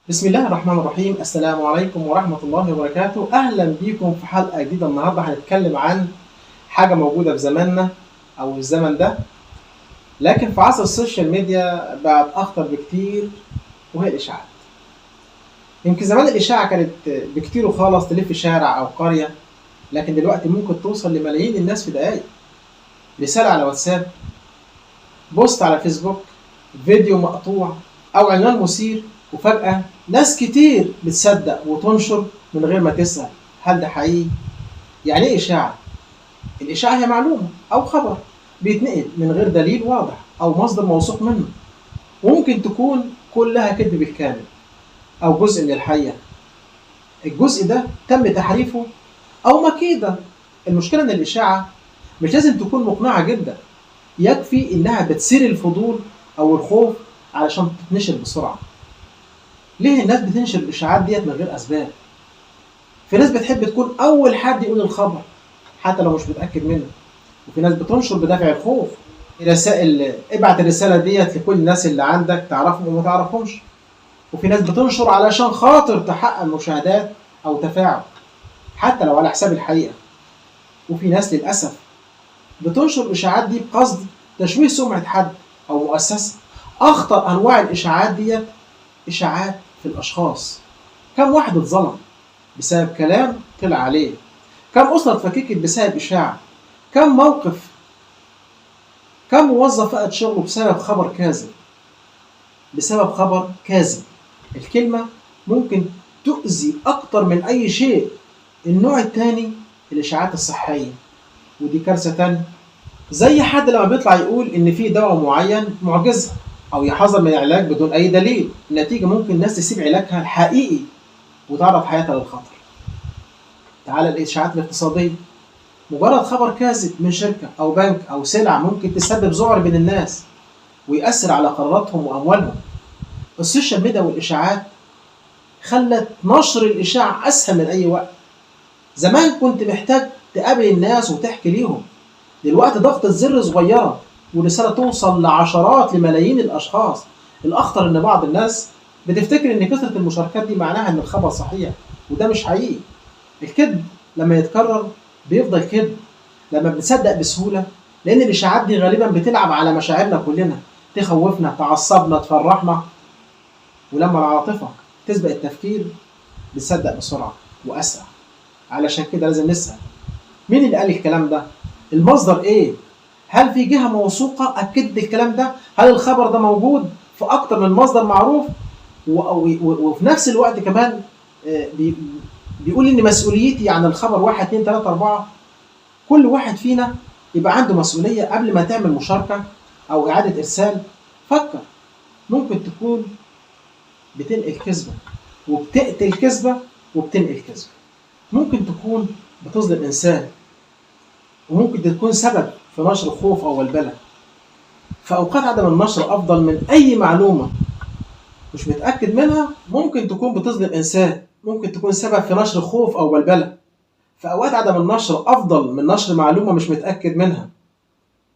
بسم الله الرحمن الرحيم. السلام عليكم ورحمة الله وبركاته. أهلا بيكم في حلقة جديدة. النهاردة هنتكلم عن حاجة موجودة في زماننا أو الزمن ده، لكن في عصر السوشيال ميديا بقت أخطر بكتير، وهي الإشاعات. يمكن زمان الإشاعة كانت بكتير وخالص تلف شارع أو قرية، لكن دلوقتي ممكن توصل لملايين الناس في دقايق. رسالة على واتساب، بوست على فيسبوك، فيديو مقطوع، أو عنوان مثير، وفجأة ناس كتير بتصدق وتنشر من غير ما تسأل هل ده حقيقي؟ يعني إيه إشاعة؟ الإشاعة هي معلومة أو خبر بيتنقل من غير دليل واضح أو مصدر موثوق منه، وممكن تكون كلها كذب بالكامل أو جزء من الحقيقة. الجزء ده تم تحريفه أو مكيدة. المشكلة إن الإشاعة مش لازم تكون مقنعة جدا، يكفي إنها بتثير الفضول أو الخوف علشان تتنشر بسرعة. ليه الناس بتنشر الإشاعات ديت من غير أسباب؟ في ناس بتحب تكون أول حد يقول الخبر حتى لو مش متأكد منه، وفي ناس بتنشر بدافع الخوف. رسائل، ابعت الرسالة ديت لكل الناس اللي عندك تعرفهم وما تعرفهمش. وفي ناس بتنشر علشان خاطر تحقق مشاهدات أو تفاعل حتى لو على حساب الحقيقة. وفي ناس للأسف بتنشر الإشاعات دي بقصد تشويه سمعة حد أو مؤسسة. أخطر أنواع الإشاعات ديت إشاعات في الأشخاص. كم واحد اتظلم بسبب كلام طلع عليه؟ كم أسرة اتفككت بسبب إشاعة؟ كم موقف، كم موظف فقد شغله بسبب خبر كاذب؟ بسبب خبر كاذب. الكلمة ممكن تؤذي أكتر من أي شيء. النوع الثاني الإشاعات الصحية، ودي كارثة تانية. زي حد لما بيطلع يقول إن في دواء معين معجزة، أو يحذر من العلاج بدون أي دليل. النتيجة ممكن الناس تسيب علاجها الحقيقي وتعرض حياتها للخطر. تعالى الإشاعات الاقتصادية، مجرد خبر كاذب من شركة أو بنك أو سلعة ممكن تسبب ذعر بين الناس ويأثر على قراراتهم وأموالهم. السوشيال ميديا والإشاعات خلت نشر الإشاعة أسهل من أي وقت. زمان كنت محتاج تقابل الناس وتحكي ليهم، دلوقتي ضغطة زر صغيرة ورسالة توصل لعشرات لملايين الأشخاص. الأخطر إن بعض الناس بتفتكر إن كثرة المشاركات دي معناها إن الخبر صحيح، وده مش حقيقي. الكذب لما يتكرر بيفضل كذب. لما بنصدق بسهولة، لأن الإشاعات دي غالبا بتلعب على مشاعرنا كلنا، تخوفنا، تعصبنا، تفرحنا. ولما العاطفة تسبق التفكير بنصدق بسرعة وأسرع. علشان كده لازم نسأل مين اللي قال الكلام ده؟ المصدر إيه؟ هل في جهة موثوقة أكدت الكلام ده؟ هل الخبر ده موجود في أكتر من مصدر معروف؟ وفي نفس الوقت كمان بيقول إن مسؤوليتي عن الخبر 1 2 3 4. كل واحد فينا يبقى عنده مسؤولية قبل ما تعمل مشاركة أو إعادة إرسال. فكر، ممكن تكون بتنقل كذبة وبتقتل كذبة وبتنقل كذبة. ممكن تكون بتظلم إنسان، وممكن تكون سبب في نشر خوف أو بلبلة. في أوقات عدم النشر أفضل من أي معلومة مش متأكد منها. ممكن تكون بتظلم إنسان، ممكن تكون سبب في نشر خوف أو بلبلة. في أوقات عدم النشر أفضل من نشر معلومة مش متأكد منها.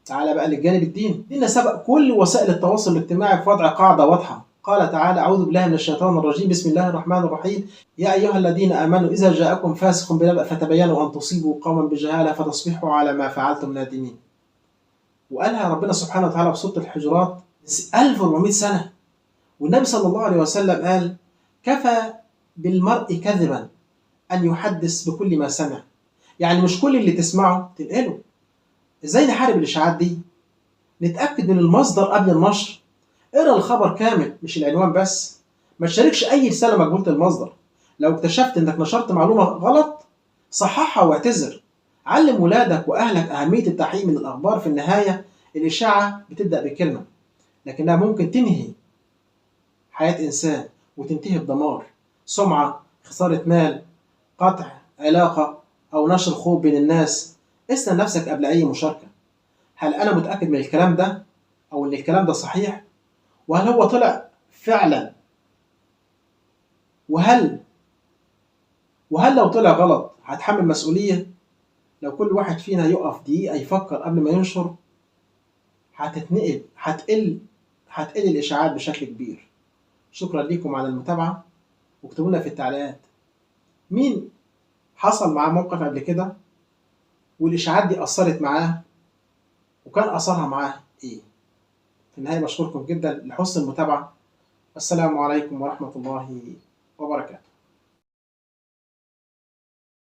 تعالى بقى للجانب الديني. ديننا سبق كل وسائل التواصل الاجتماعي في وضع قاعدة واضحة. قال تعالى: أعوذ بالله من الشيطان الرجيم، بسم الله الرحمن الرحيم. يا أيها الذين آمنوا إذا جاءكم فاسق بنبأ فتبينوا أن تصيبوا قوما بجهالة فتصبحوا على ما فعلتم نادمين. وقالها ربنا سبحانه وتعالى في سورة الحجرات 1400 سنة. والنبي صلى الله عليه وسلم قال: كفى بالمرء كذبا أن يحدث بكل ما سمع. يعني مش كل اللي تسمعه تنقله. ازاي نحارب الاشاعات دي؟ نتاكد من المصدر قبل النشر. اقرا الخبر كامل مش العنوان بس. ما تشاركش اي رساله مجهوله المصدر. لو اكتشفت انك نشرت معلومه غلط صححها واعتذر. علم ولادك واهلك اهميه التحقيق من الاخبار. في النهايه الاشاعه بتبدا بكلمه، لكنها ممكن تنهي حياه انسان وتنتهي بدمار، سمعه، خساره مال، قطع علاقه، او نشر خوف بين الناس. اسال نفسك قبل اي مشاركه: هل أنا متأكد من الكلام ده؟ أو إن الكلام ده صحيح؟ وهل هو طلع فعلا؟ وهل لو طلع غلط هتحمل مسؤولية؟ لو كل واحد فينا يقف دقيقة يفكر قبل ما ينشر هتقل الإشاعات بشكل كبير. شكرا لكم على المتابعة. واكتبوا لنا في التعليقات مين حصل معاه موقف قبل كده والإشاعات دي أثرت معاه وكان أثرها معاه إيه. في النهاية بشكركم جدا لحسن المتابعة. السلام عليكم ورحمة الله وبركاته.